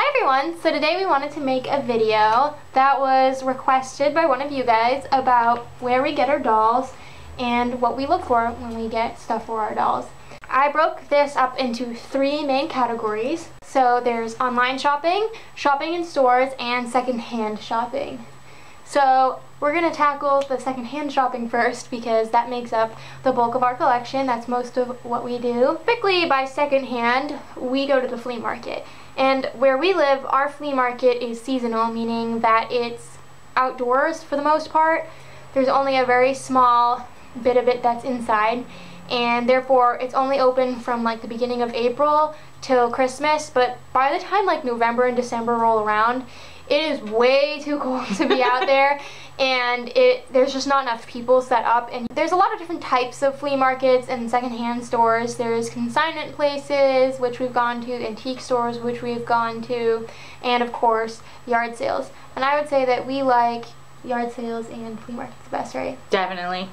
Hi everyone! So today we wanted to make a video that was requested by one of you guys about where we get our dolls and what we look for when we get stuff for our dolls. I broke this up into three main categories. So there's online shopping, shopping in stores, and secondhand shopping. So we're going to tackle the secondhand shopping first because that makes up the bulk of our collection. That's most of what we do. Typically by secondhand, we go to the flea market. And where we live, our flea market is seasonal, meaning that it's outdoors for the most part. There's only a very small bit of it that's inside, and therefore it's only open from like the beginning of April till Christmas. But by the time like November and December roll around, it is way too cold to be out there, and there's just not enough people set up. And there's a lot of different types of flea markets and secondhand stores. There's consignment places, which we've gone to, antique stores, which we've gone to, and of course yard sales. And I would say that we like yard sales and flea markets the best, right? Definitely.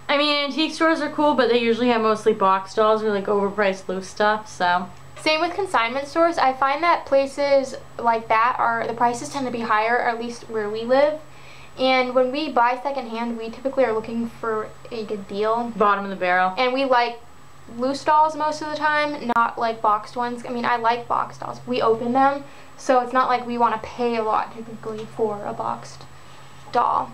I mean, antique stores are cool, but they usually have mostly box dolls or like overpriced loose stuff, so. Same with consignment stores. I find that places like that the prices tend to be higher, or at least where we live. And when we buy secondhand, we typically are looking for a good deal. Bottom of the barrel. And we like loose dolls most of the time, not like boxed ones. I mean, I like boxed dolls. We open them, so it's not like we want to pay a lot typically for a boxed doll.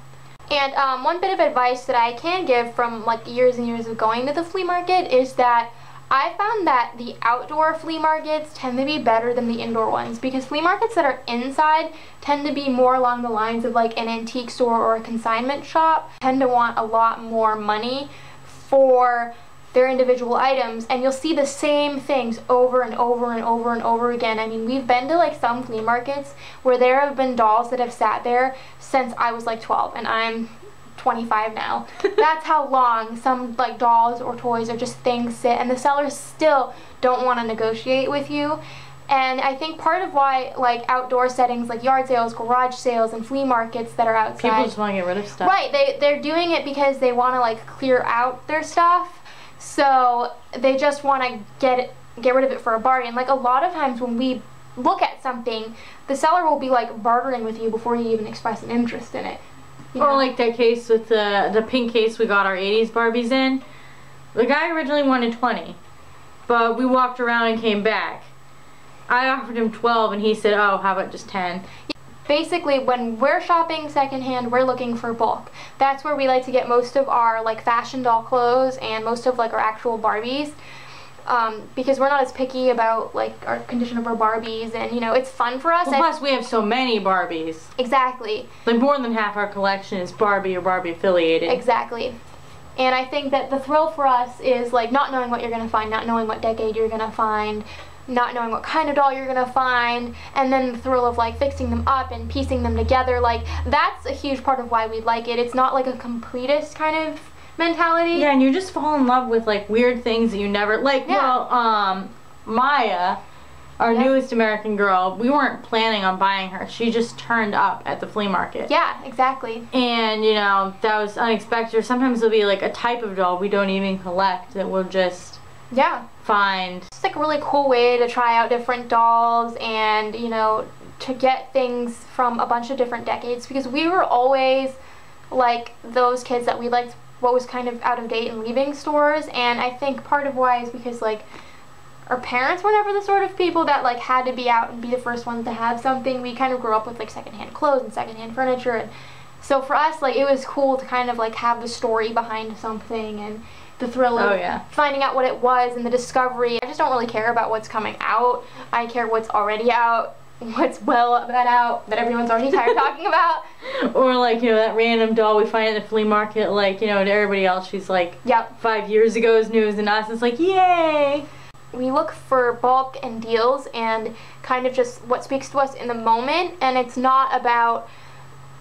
And one bit of advice that I can give from like years and years of going to the flea market is that I found that the outdoor flea markets tend to be better than the indoor ones, because flea markets that are inside tend to be more along the lines of like an antique store or a consignment shop, tend to want a lot more money for their individual items, and you'll see the same things over and over and over and over again. I mean, we've been to like some flea markets where there have been dolls that have sat there since I was like 12, and I'm 25 now. That's how long some like dolls or toys or just things sit, and the sellers still don't want to negotiate with you. And I think part of why like outdoor settings like yard sales, garage sales, and flea markets that are outside, people just want to get rid of stuff. Right, they're doing it because they want to like clear out their stuff, so they just want to get rid of it for a bargain. Like a lot of times when we look at something, the seller will be like bartering with you before you even express an interest in it. Or like that case with the pink case we got our 80s Barbies in. The guy originally wanted 20, but we walked around and came back. I offered him 12 and he said, oh, how about just 10? Basically, when we're shopping secondhand, we're looking for bulk. That's where we like to get most of our like fashion doll clothes and most of like our actual Barbies. Because we're not as picky about like our condition of our Barbies, and you know, it's fun for us. Well, plus we have so many Barbies. Exactly. Like more than half our collection is Barbie or Barbie affiliated. Exactly. And I think that the thrill for us is like not knowing what you're going to find, not knowing what decade you're going to find, not knowing what kind of doll you're going to find, and then the thrill of like fixing them up and piecing them together. Like that's a huge part of why we like it. It's not like a completist kind of mentality. Yeah, and you just fall in love with like weird things that you never like. Yeah. Well, Maya, our newest American girl, we weren't planning on buying her. She just turned up at the flea market. Yeah, exactly. And you know, that was unexpected. Or sometimes there'll be like a type of doll we don't even collect that we'll just find. It's like a really cool way to try out different dolls, and you know, to get things from a bunch of different decades, because we were always like those kids that we liked what was kind of out of date and leaving stores. And I think part of why is because like our parents were never the sort of people that like had to be out and be the first ones to have something. We kind of grew up with like secondhand clothes and secondhand furniture, and so for us like it was cool to kind of like have the story behind something and the thrill of finding out what it was and the discovery. I just don't really care about what's coming out. I care what's already out, what's well been out that everyone's already tired of talking about. Or like, you know, that random doll we find at the flea market, like, you know, to everybody else she's like 5 years ago's news, and us it's like, yay! We look for bulk and deals and kind of just what speaks to us in the moment, and it's not about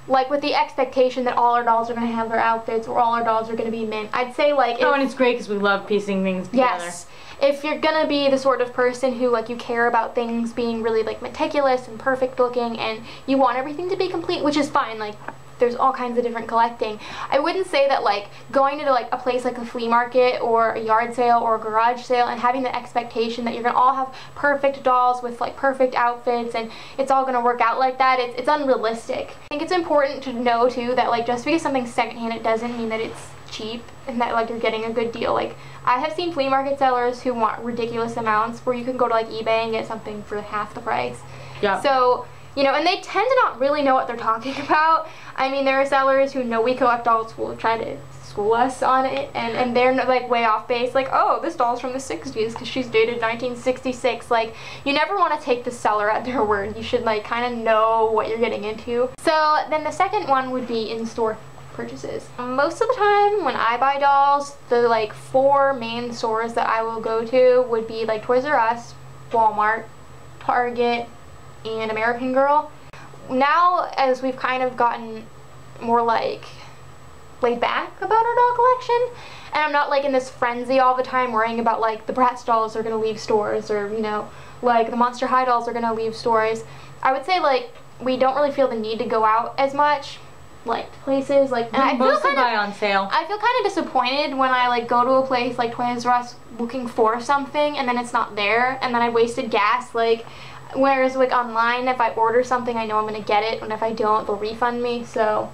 like with the expectation that all our dolls are going to have their outfits or all our dolls are going to be mint. I'd say like and it's great because we love piecing things together. Yes. If you're gonna be the sort of person who like you care about things being really like meticulous and perfect looking, and you want everything to be complete, which is fine, like there's all kinds of different collecting. I wouldn't say that like going to like a place like a flea market or a yard sale or a garage sale and having the expectation that you're gonna all have perfect dolls with like perfect outfits and it's all gonna work out like that, it's unrealistic. I think it's important to know too that like just because something's secondhand, it doesn't mean that it's cheap and that like you're getting a good deal. Like I have seen flea market sellers who want ridiculous amounts where you can go to like eBay and get something for half the price. Yeah. So, you know, and they tend to not really know what they're talking about. I mean, there are sellers who know we collect dolls who will try to school us on it, and they're like way off base, like, oh, this doll's from the 60s because she's dated 1966. Like, you never want to take the seller at their word. You should like kind of know what you're getting into. So then the second one would be in-store purchases. Most of the time when I buy dolls, the like 4 main stores that I will go to would be like Toys R Us, Walmart, Target, and American Girl. Now, as we've kind of gotten more like laid back about our doll collection, and I'm not like in this frenzy all the time worrying about like the Bratz dolls are gonna leave stores, or you know, like the Monster High dolls are gonna leave stores, I would say like we don't really feel the need to go out as much like places like, and I mostly buy on sale. I feel kind of disappointed when I like go to a place like Toys R Us looking for something and then it's not there and then I wasted gas. Like, whereas like online, if I order something, I know I'm gonna get it, and if I don't, they'll refund me. So,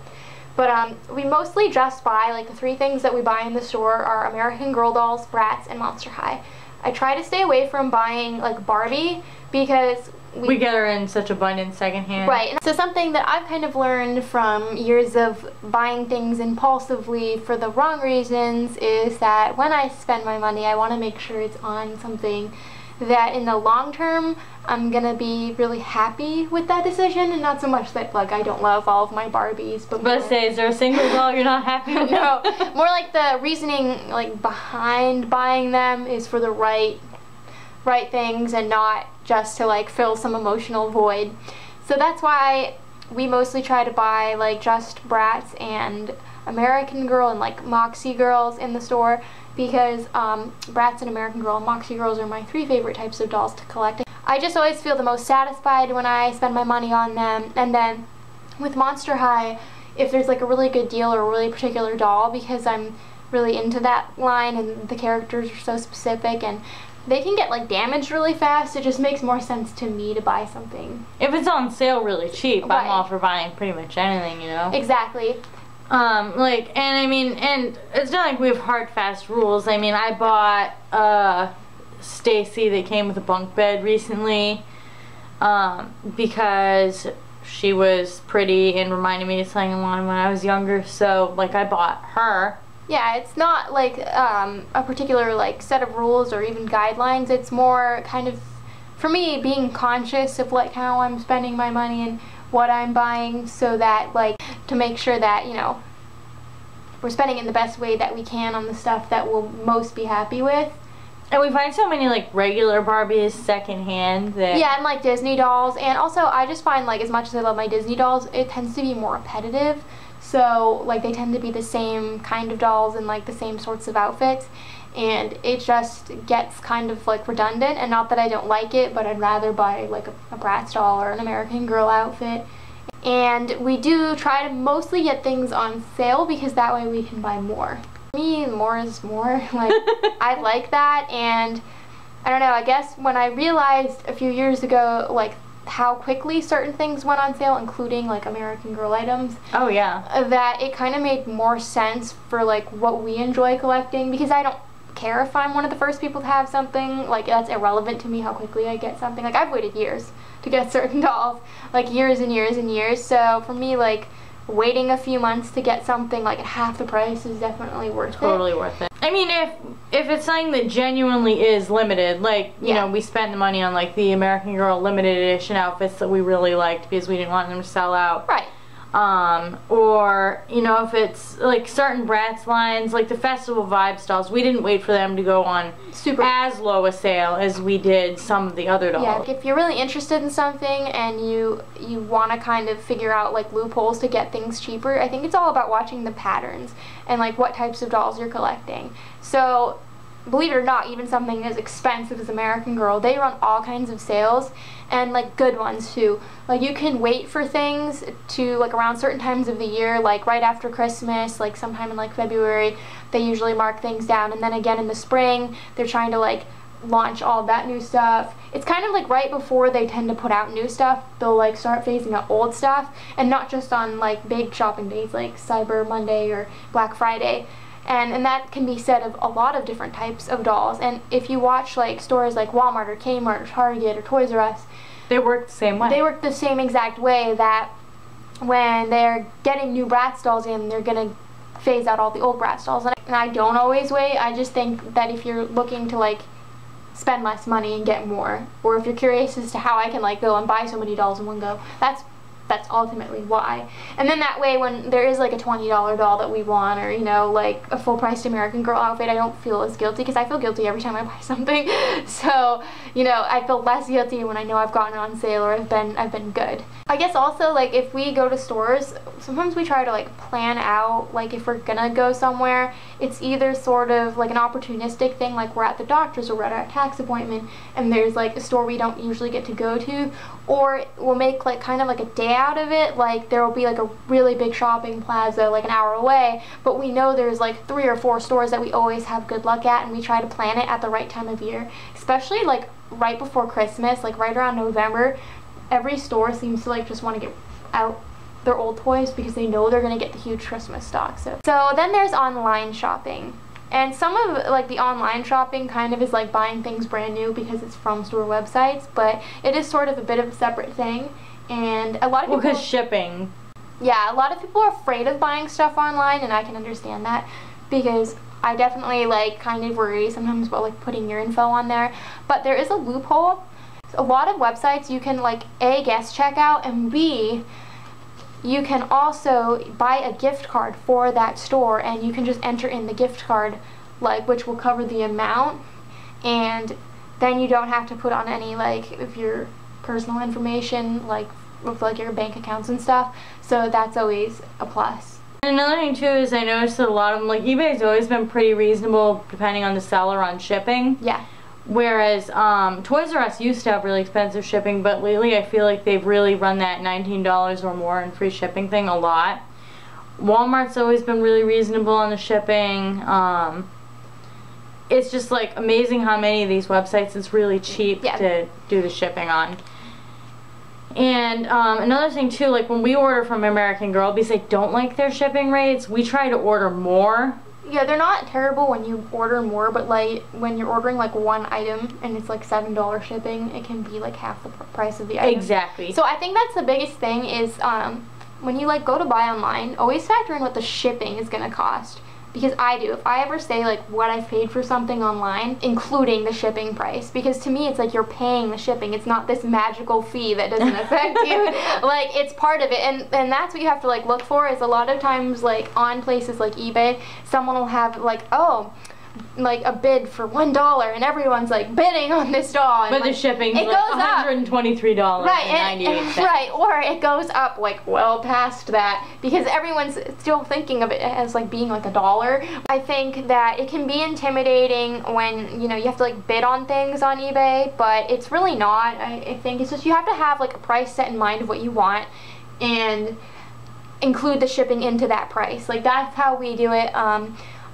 but we mostly just buy like the 3 things that we buy in the store are American Girl dolls, Bratz, and Monster High. I try to stay away from buying like Barbie because we get her in such abundance secondhand. Right. So something that I've kind of learned from years of buying things impulsively for the wrong reasons is that when I spend my money, I want to make sure it's on something that in the long term I'm gonna be really happy with that decision, and not so much that like I don't love all of my Barbies, but say, is there a single doll you're not happy with? No, more like the reasoning like behind buying them is for the right things and not just to like fill some emotional void. So that's why we mostly try to buy like just Bratz and American Girl and like Moxie Girls in the store, because Bratz and American Girl and Moxie Girls are my 3 favorite types of dolls to collect. I just always feel the most satisfied when I spend my money on them. And then with Monster High, if there's like a really good deal or a really particular doll, because I'm really into that line and the characters are so specific and they can get like damaged really fast, it just makes more sense to me to buy something. If it's on sale really cheap, right, I'm all for buying pretty much anything, you know? Exactly. Like, and I mean, and it's not like we have hard, fast rules. I mean, I bought, Stacy that came with a bunk bed recently, because she was pretty and reminded me of something I wanted when I was younger, so, like, I bought her. Yeah, it's not like, a particular, like, set of rules or even guidelines. It's more kind of, for me, being conscious of, like, how I'm spending my money and what I'm buying, so that like to make sure that, you know, we're spending it in the best way that we can on the stuff that we'll most be happy with. And we find so many like regular Barbies secondhand that, yeah, and like Disney dolls, and also I just find like as much as I love my Disney dolls, it tends to be more repetitive. So like they tend to be the same kind of dolls and like the same sorts of outfits, and it just gets kind of like redundant. And not that I don't like it, but I'd rather buy like a Bratz doll or an American Girl outfit. And we do try to mostly get things on sale because that way we can buy more. For me, more is more. Like, I like that, and I don't know, I guess when I realized a few years ago like how quickly certain things went on sale, including like American Girl items. Oh yeah. That it kind of made more sense for like what we enjoy collecting, because I don't care if I'm one of the first people to have something. Like, that's irrelevant to me how quickly I get something. Like, I've waited years to get certain dolls, like years and years and years. So for me, like, waiting a few months to get something like at half the price is definitely worth it. Totally worth it. I mean, if it's something that genuinely is limited, like, you know, we spent the money on like the American Girl limited edition outfits that we really liked because we didn't want them to sell out. Right. Or, you know, if it's like certain Bratz lines, like the Festival Vibes dolls, we didn't wait for them to go on as low a sale as we did some of the other dolls. Yeah, if you're really interested in something and you want to kind of figure out like loopholes to get things cheaper, I think it's all about watching the patterns and like what types of dolls you're collecting. So, believe it or not, even something as expensive as American Girl, they run all kinds of sales, and like good ones too. Like you can wait for things to like around certain times of the year, like right after Christmas, like sometime in like February, they usually mark things down, and then again in the spring they're trying to like launch all of that new stuff. It's kind of like right before they tend to put out new stuff, they'll like start phasing out old stuff, and not just on like big shopping days like Cyber Monday or Black Friday. And that can be said of a lot of different types of dolls. And if you watch like stores like Walmart or Kmart or Target or Toys R Us, they work the same way. They work the same exact way, that when they're getting new Bratz dolls in, they're gonna phase out all the old Bratz dolls. And I don't always wait. I just think that if you're looking to like spend less money and get more, or if you're curious as to how I can like go and buy so many dolls in one go, that's ultimately why. And then that way, when there is like a $20 doll that we want, or you know, like a full-priced American Girl outfit, I don't feel as guilty, because I feel guilty every time I buy something. So you know, I feel less guilty when I know I've gotten it on sale or I've been good. I guess also, like, if we go to stores, sometimes we try to like plan out, like if we're gonna go somewhere, it's either sort of like an opportunistic thing, like we're at the doctor's or we're at our tax appointment and there's like a store we don't usually get to go to, or we'll make like kind of like a day out of it. Like there will be like a really big shopping plaza like an hour away, but we know there's like 3 or 4 stores that we always have good luck at, and we try to plan it at the right time of year, especially like right before Christmas, like right around November. Every store seems to like just want to get out their old toys because they know they're going to get the huge Christmas stock. So then there's online shopping. And some of like the online shopping kind of is like buying things brand new because it's from store websites, but it is sort of a bit of a separate thing. And a lot of people, because shipping. Yeah, a lot of people are afraid of buying stuff online, and I can understand that, because I definitely like kind of worry sometimes about like putting your info on there. But there is a loophole. A lot of websites you can like A, guest checkout, and B, you can also buy a gift card for that store, and you can just enter in the gift card, like, which will cover the amount, and then you don't have to put on any like of your personal information, like with like your bank accounts and stuff. So that's always a plus. And another thing too is I noticed that a lot of them, like eBay's always been pretty reasonable depending on the seller on shipping. Yeah. Whereas Toys R Us used to have really expensive shipping, but lately I feel like they've really run that $19 or more in free shipping thing a lot. Walmart's always been really reasonable on the shipping. It's just like amazing how many of these websites it's really cheap to do the shipping on. And another thing too, like when we order from American Girl, because I don't like their shipping rates, we try to order more. Yeah, they're not terrible when you order more, but like when you're ordering like one item and it's like $7 shipping, it can be like half the price of the item. Exactly. So I think that's the biggest thing is when you like go to buy online, always factor in what the shipping is gonna cost. Because I do. If I ever say like what I've paid for something online, including the shipping price, because to me it's like you're paying the shipping. It's not this magical fee that doesn't affect you. Like it's part of it, and that's what you have to like look for. Is a lot of times like on places like eBay, someone will have like, oh, like a bid for $1, and everyone's like bidding on this doll. And, but like, the shipping's it like goes $123. Right, and 98 cents. Right, or it goes up like well past that, because everyone's still thinking of it as like being like $1. I think that it can be intimidating when, you know, you have to like bid on things on eBay, but it's really not. I think it's just you have to have like a price set in mind of what you want and include the shipping into that price. Like that's how we do it.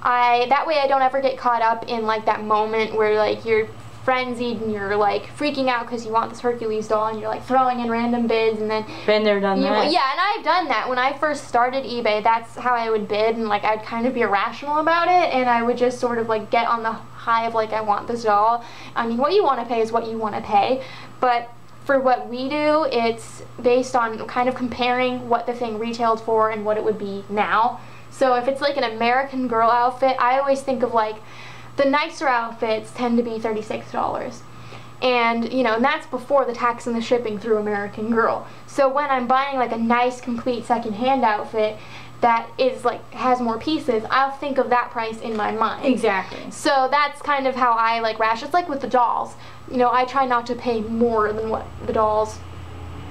That way I don't ever get caught up in like that moment where like you're frenzied and you're like freaking out because you want this Hercules doll and you're like throwing in random bids, and then been there, done that. Yeah, and I've done that. When I first started eBay, that's how I would bid, and like I'd kind of be irrational about it, and I would just sort of like get on the high of like I want this doll. I mean, what you want to pay is what you want to pay, but for what we do, it's based on kind of comparing what the thing retailed for and what it would be now. So if it's like an American Girl outfit, I always think of like the nicer outfits tend to be $36. And, you know, and that's before the tax and the shipping through American Girl. So when I'm buying like a nice, complete secondhand outfit that is like, has more pieces, I'll think of that price in my mind. Exactly. So that's kind of how I like ration. It's like with the dolls. You know, I try not to pay more than what the dolls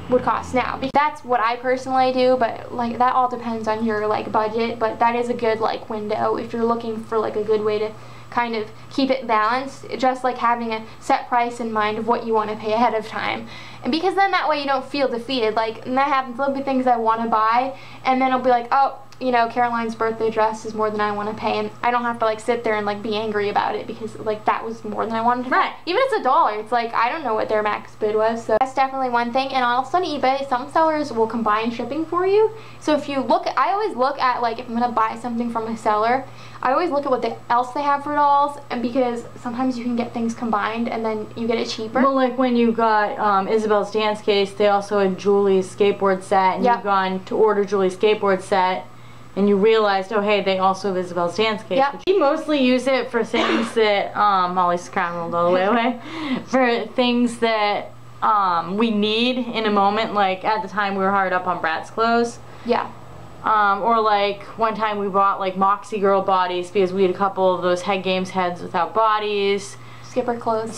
would cost now. That's what I personally do, but like that all depends on your like budget, but that is a good like window if you're looking for like a good way to kind of keep it balanced, just like having a set price in mind of what you want to pay ahead of time. And because then that way you don't feel defeated. Like, and that happens, there'll be things I want to buy, and then I'll be like, oh, you know, Caroline's birthday dress is more than I want to pay, and I don't have to like sit there and like be angry about it because like that was more than I wanted to pay. Even if it's $1, it's like I don't know what their max bid was, so that's definitely one thing. And also on eBay, some sellers will combine shipping for you. So if you look, I always look at like if I'm gonna buy something from a seller, I always look at what else they have for dolls, and because sometimes you can get things combined and then you get it cheaper. Well, like when you got Isabel's dance case, they also had Julie's skateboard set, and you've gone to order Julie's skateboard set, and you realized, oh hey, they also have Isabel's dance case. We mostly use it for things that, Molly's scrambled all the way away, for things that we need in a moment, like at the time we were hard up on Brat's clothes. Or like one time we bought like Moxie girl bodies because we had a couple of those Head Games heads without bodies. Skipper clothes,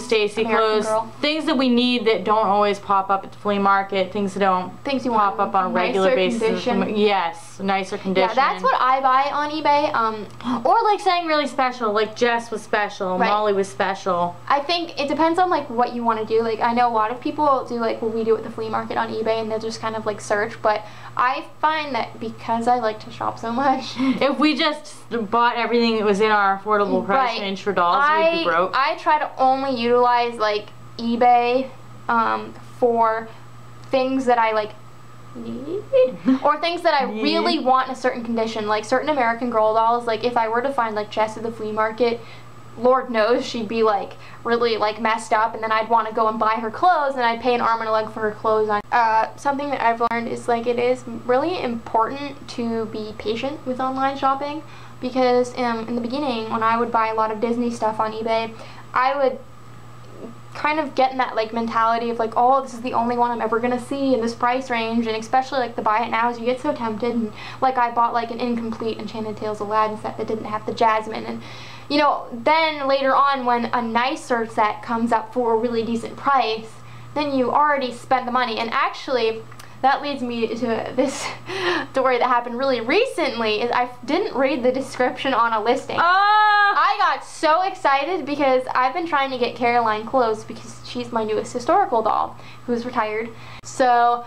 Stacy clothes, things that we need that don't always pop up at the flea market, things that don't pop up on a regular basis. Yes, nicer condition. Yeah, that's what I buy on eBay. Or like saying really special, like Jess was special, Molly was special. I think it depends on like what you want to do. Like I know a lot of people do like what we do at the flea market on eBay, and they'll just kind of like search, but I find that because I like to shop so much, if we just bought everything that was in our affordable price range for dolls, we'd be broke. I try to only utilize like eBay for things that I like need, or things that I really want in a certain condition, like certain American Girl dolls. Like if I were to find like Jess at the flea market, Lord knows she'd be like really like messed up, and then I'd want to go and buy her clothes, and I'd pay an arm and a leg for her clothes on. Something that I've learned is like it is really important to be patient with online shopping, because in the beginning when I would buy a lot of Disney stuff on eBay, I would kind of get in that like mentality of like, oh, this is the only one I'm ever gonna see in this price range, and especially like the buy it nows, you get so tempted. And like I bought like an incomplete Enchanted Tales Aladdin set that didn't have the Jasmine, and you know, then later on when a nicer set comes up for a really decent price, then you already spent the money. And actually that leads me to this story that happened really recently. Is I didn't read the description on a listing. I got so excited because I've been trying to get Caroline clothes because she's my newest historical doll who's retired. So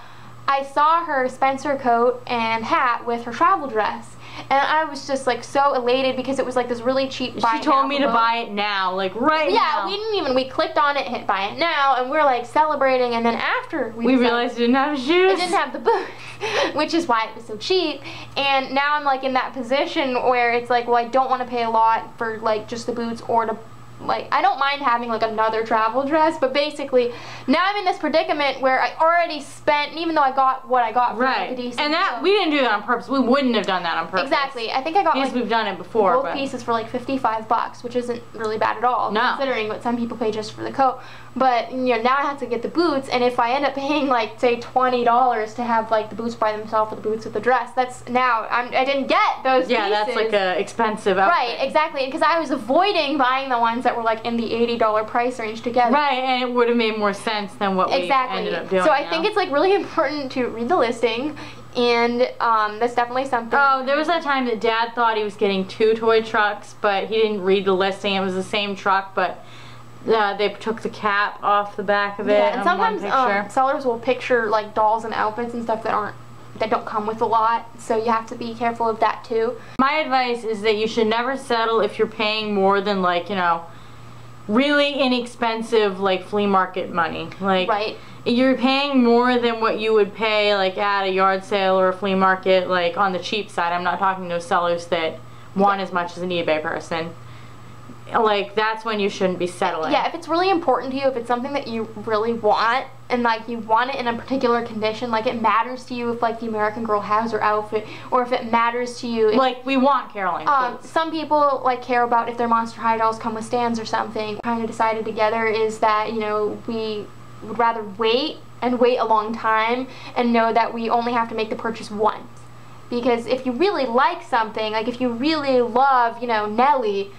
I saw her Spencer coat and hat with her travel dress, and I was just like so elated because it was like this really cheap buy it now. She told me to buy it now, like right now. Yeah, we clicked on it, hit buy it now, and we're like celebrating, and then after we realized it didn't have shoes. It didn't have the boots, which is why it was so cheap. And now I'm like in that position where it's like, well, I don't want to pay a lot for like just the boots, or to like, I don't mind having like another travel dress, but basically now I'm in this predicament where I already spent, and even though I got what I got for like a decent deal. We didn't do that on purpose. We wouldn't have done that on purpose. Exactly. I think I got like, we've done it before, both pieces for like $55, which isn't really bad at all, considering what some people pay just for the coat. But you know, now I have to get the boots, and if I end up paying like say $20 to have like the boots by themselves or the boots with the dress, that's now I didn't get those pieces. Yeah, that's like a expensive outfit. Right, exactly, because I was avoiding buying the ones that were like in the $80 price range together. Right, and it would have made more sense than what we ended up doing. So I think it's like really important to read the listing, and that's definitely something. Oh, there was that time that Dad thought he was getting 2 toy trucks, but he didn't read the listing. It was the same truck, but they took the cap off the back of it. Yeah, and sometimes sellers will picture like dolls and outfits and stuff that don't come with a lot, so you have to be careful of that too. My advice is that you should never settle if you're paying more than like, you know, really inexpensive like flea market money. Like you're paying more than what you would pay like at a yard sale or a flea market, like on the cheap side. I'm not talking to sellers that want as much as an eBay person. Like that's when you shouldn't be settling. Yeah, if it's really important to you, if it's something that you really want, and like you want it in a particular condition, like it matters to you if like the American Girl has her outfit, or if it matters to you if, like we want Caroline clothes. Some people like care about if their Monster High dolls come with stands or something. Kind of decided together is that, you know, we would rather wait a long time and know that we only have to make the purchase once. Because if you really like something, like if you really love, you know, Nellie,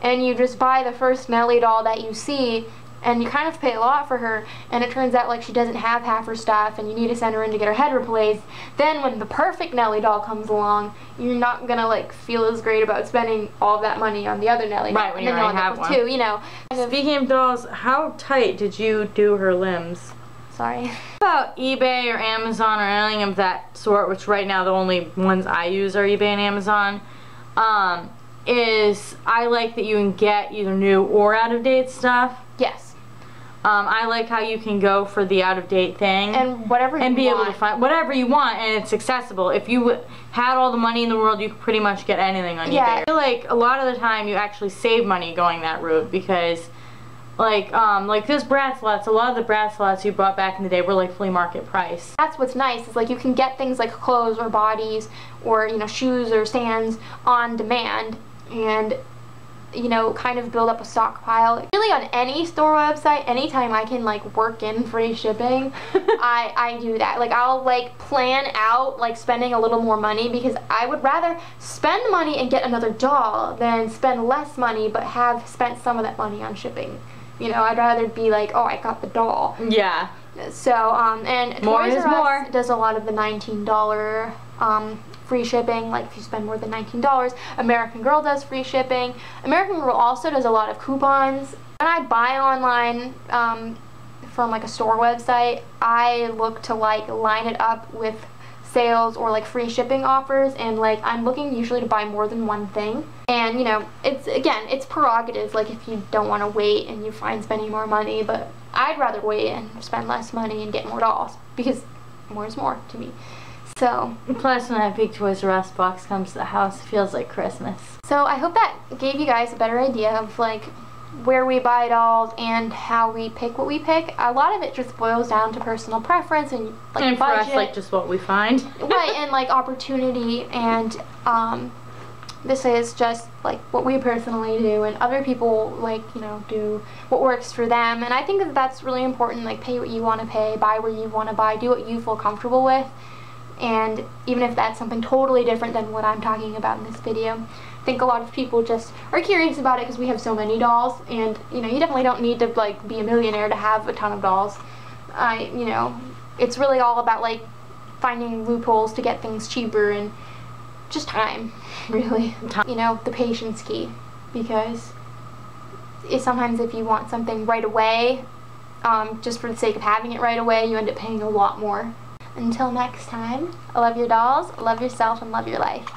and you just buy the first Nellie doll that you see, and you kind of pay a lot for her, and it turns out like she doesn't have half her stuff and you need to send her in to get her head replaced, then when the perfect Nelly doll comes along, you're not gonna like feel as great about spending all of that money on the other Nelly doll. Right, when you already have one. Two, you know. Speaking of dolls, how tight did you do her limbs? Sorry. About eBay or Amazon or anything of that sort, which right now the only ones I use are eBay and Amazon, is I like that you can get either new or out-of-date stuff. Yes. I like how you can go for the out-of-date thing and whatever you and be want. able to find whatever you want, and it's accessible. If you had all the money in the world, you could pretty much get anything on eBay. I feel like a lot of the time you actually save money going that route, because like this Bratz lots, a lot of the Bratz lots you bought back in the day were like flea market price. That's what's nice, is like you can get things like clothes or bodies or, you know, shoes or stands on demand, and you know, kind of build up a stockpile. Really, on any store website, anytime I can like work in free shipping, I do that. Like I'll like plan out like spending a little more money, because I would rather spend the money and get another doll than spend less money but have spent some of that money on shipping. You know, I'd rather be like, oh, I got the doll. Yeah. So, and more Toys is R Us more. does a lot of the $19 free shipping, like if you spend more than $19. American Girl does free shipping. American Girl also does a lot of coupons. When I buy online from like a store website, I look to like line it up with sales or like free shipping offers, and like I'm looking usually to buy more than one thing. And you know, it's prerogative, like if you don't want to wait and you find spending more money, but I'd rather wait and spend less money and get more dolls, because more is more to me. So, plus when that big Toys R Us box comes to the house, it feels like Christmas. So I hope that gave you guys a better idea of like where we buy dolls and how we pick what we pick. A lot of it just boils down to personal preference and like and budget. for us, like just what we find. Right, and like opportunity, and this is just like what we personally do, and other people like, you know, do what works for them. And I think that that's really important. Like, pay what you want to pay, buy where you want to buy, do what you feel comfortable with. And even if that's something totally different than what I'm talking about in this video, I think a lot of people just are curious about it because we have so many dolls, and you know, you definitely don't need to like be a millionaire to have a ton of dolls. You know, it's really all about like finding loopholes to get things cheaper, and just time, really. You know, the patience key, because sometimes if you want something right away, just for the sake of having it right away, you end up paying a lot more. Until next time, love your dolls, love yourself, and love your life.